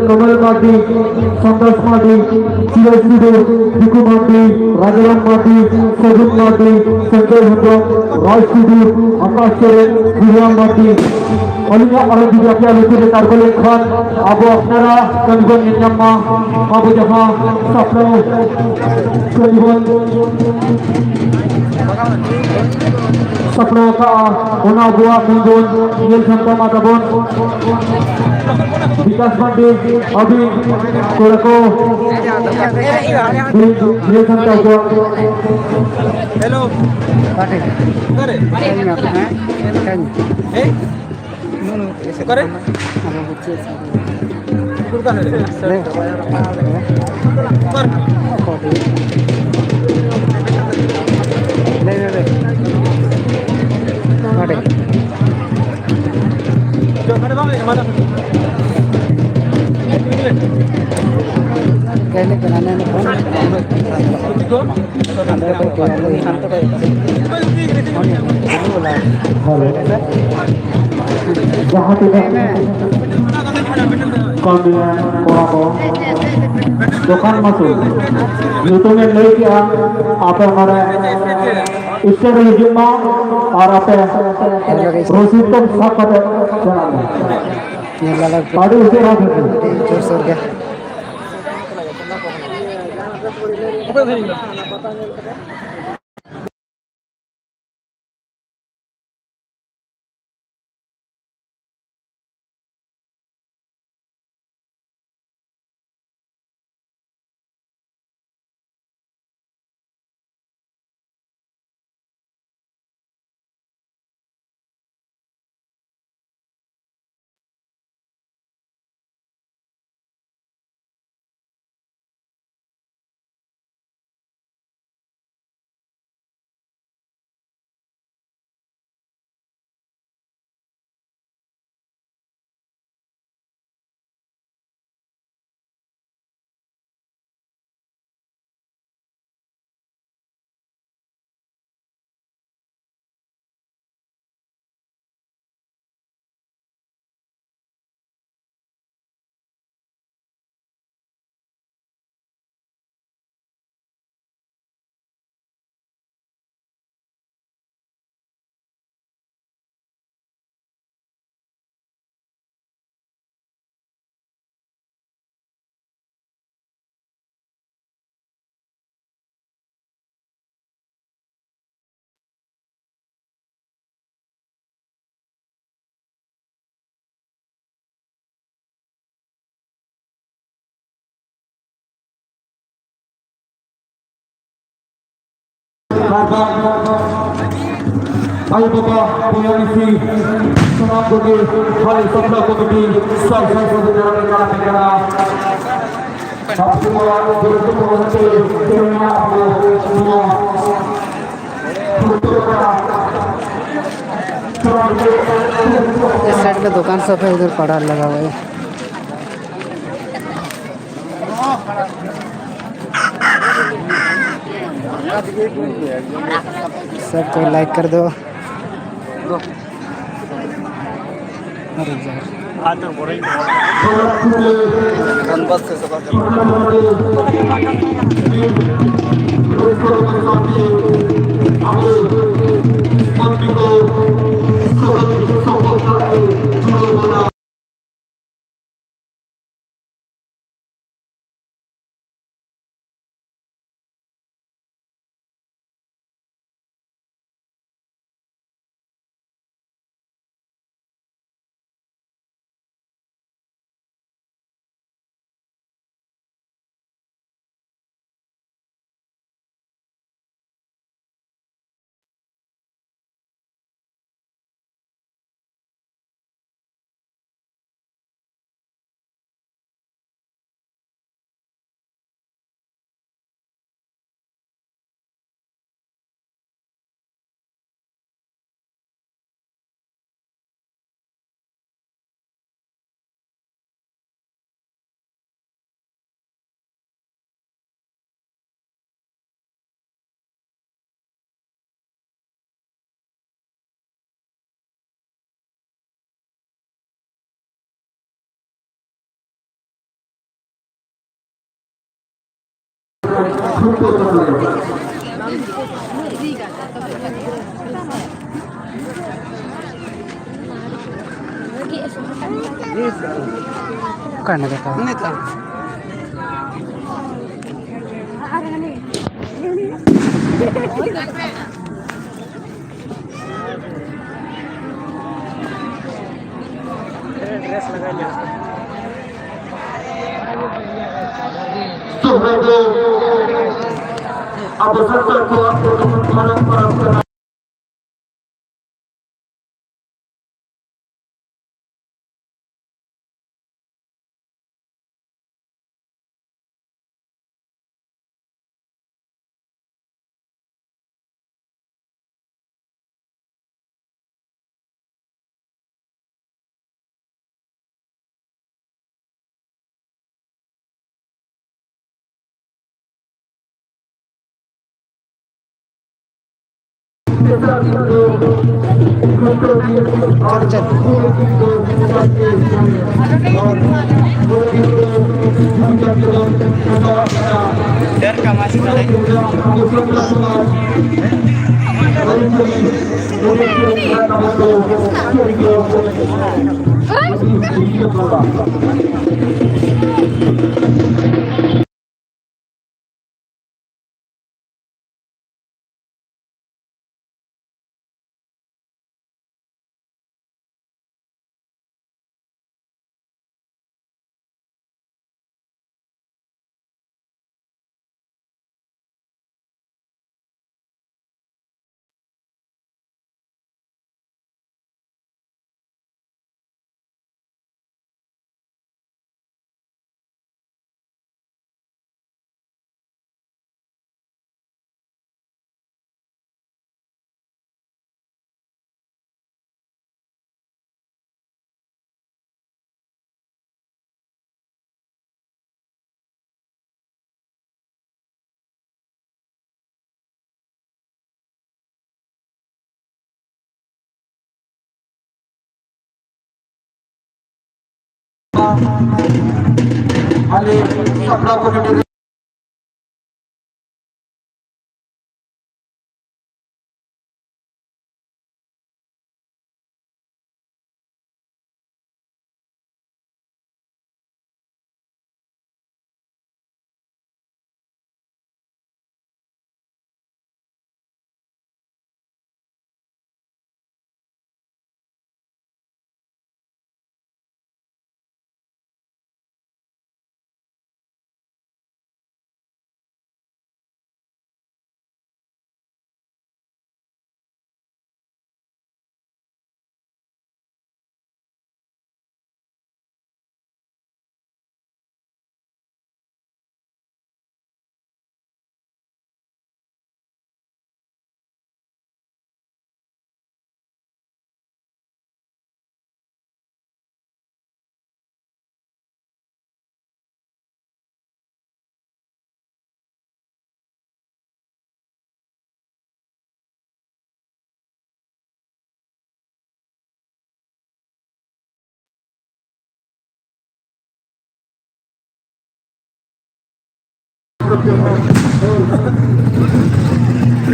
कमल माटी संतोष माटी भिकू माटी राजाराम माटी सजन माटी संजय हुंडो राज आकाश श्रीराम माटी खान अब अपनारा कनगन निजामा अब जहाँ सपना सपना का होना बुआ कुंदन ये संता माताबन विकास पांडे अभी कोड़को ये संता बुआ हेलो करे करे जहाँ दुकान masuk YouTube lagi क्या आप हमारा Instagram जुम्मा और आप रोशित तो सब पता चला पाड़ी उसे रात जोर से क्या भाई बाबा पुलिस समाज को भाई सपना कमिटी सब करा इस साइड का दुकान सब है, इधर पड़ा लगा हुआ है। सबको लाइक कर दो। अरे यार काय नाही का ड्रेस लगाइए अब सरकार को आपको डर का मास्क Ali Sabra Committee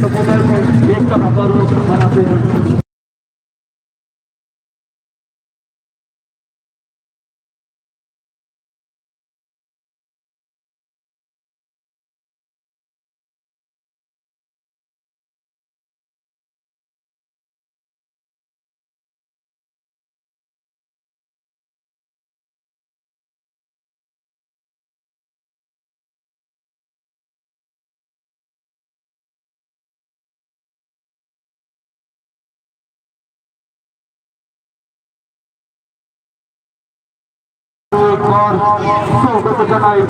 समुदाय में एकता का पर्व मनाते हैं। एक बार स्वागत जनाई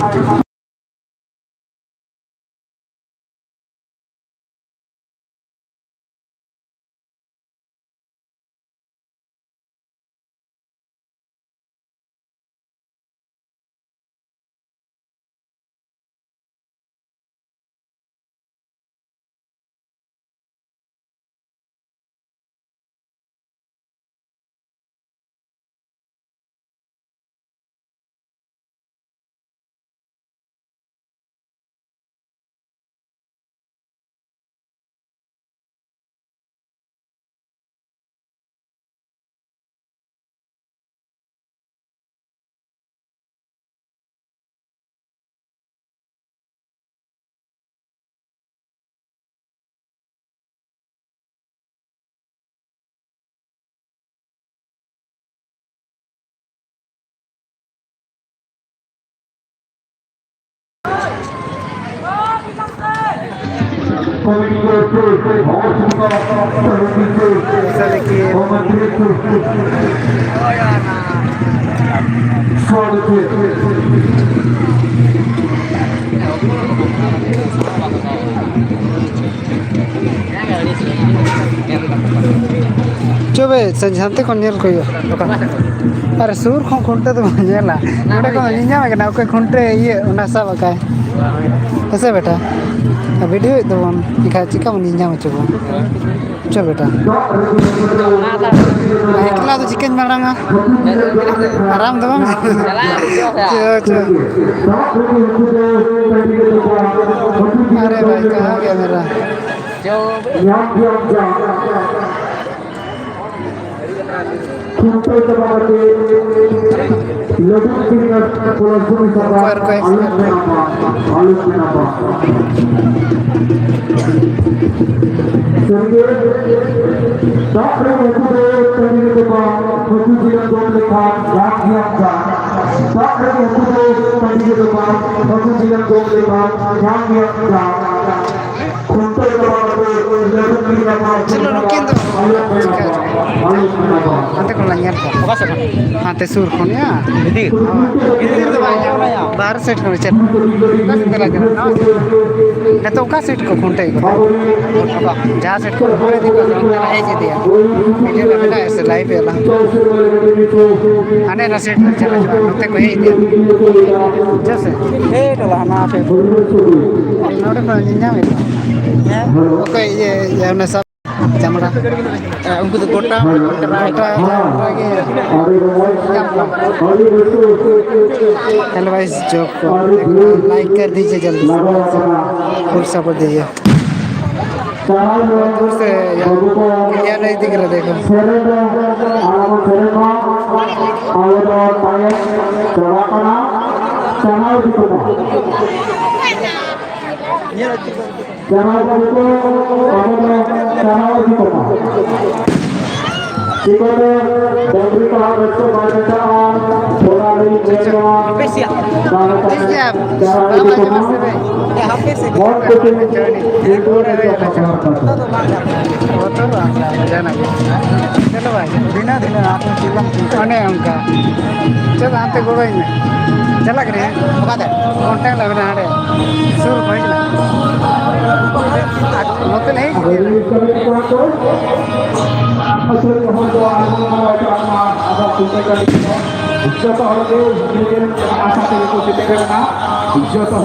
कमेटी के बहुत ऐसा देखिए स्वागत coba sanjante kon nyel ko yo are sur kon khunte to nyela node ko ninya me na ko khunte ye ona sa bakai ऐसे बेटा वीडियो तो हम दिखा चिका मन निंजा में चुको चल बेटा एकला तो चिकन मारांगा आराम दबा में चल चल अरे भाई कहाँ गया मेरा चलो रुकिए तो nanti kalau nyar kok nanti sur kon ya ini तो बाहर सेट कर चल बस चला चला ना तो का सेट को खोंटे को जहां सेट कर पूरे दिन को है जे दिया वीडियो में बेटा ऐसे लाइव है आने ना सेट कर चला नते को है दिया जैसे ए तो ना पे नोटे पर निन्या में ओके ये हमने सब चमड़ा उनको तो गोटा हेलो गाइस जो लाइक कर दीजिए जल्दी फुल सपोर्ट दीजिए दूर से क्या नहीं दिख रहा देखो चलो भाई दिना दिना आपने उनका चल आते गोवा में चला करे कॉन्टैक्ट लग रहा है शुरू भाई मतलब नहीं इज्जत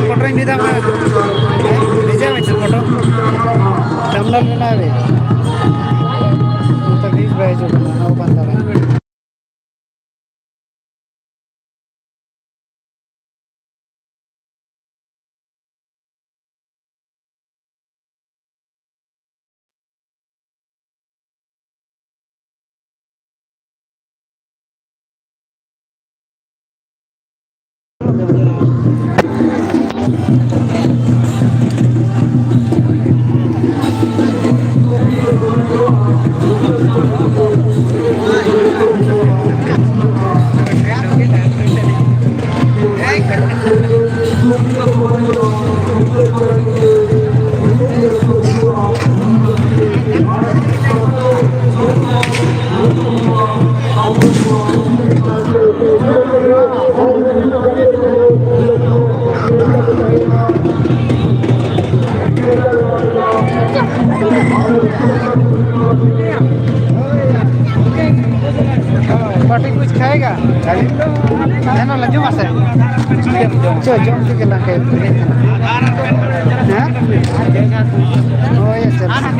photo ini dah mana? Bisa macam foto. Gambar mana ada? Kita bis bayar juga, nak bandar. Party कुछ खाएगा है ना लज्जू मासे जो के लगे हैं ओ ये चल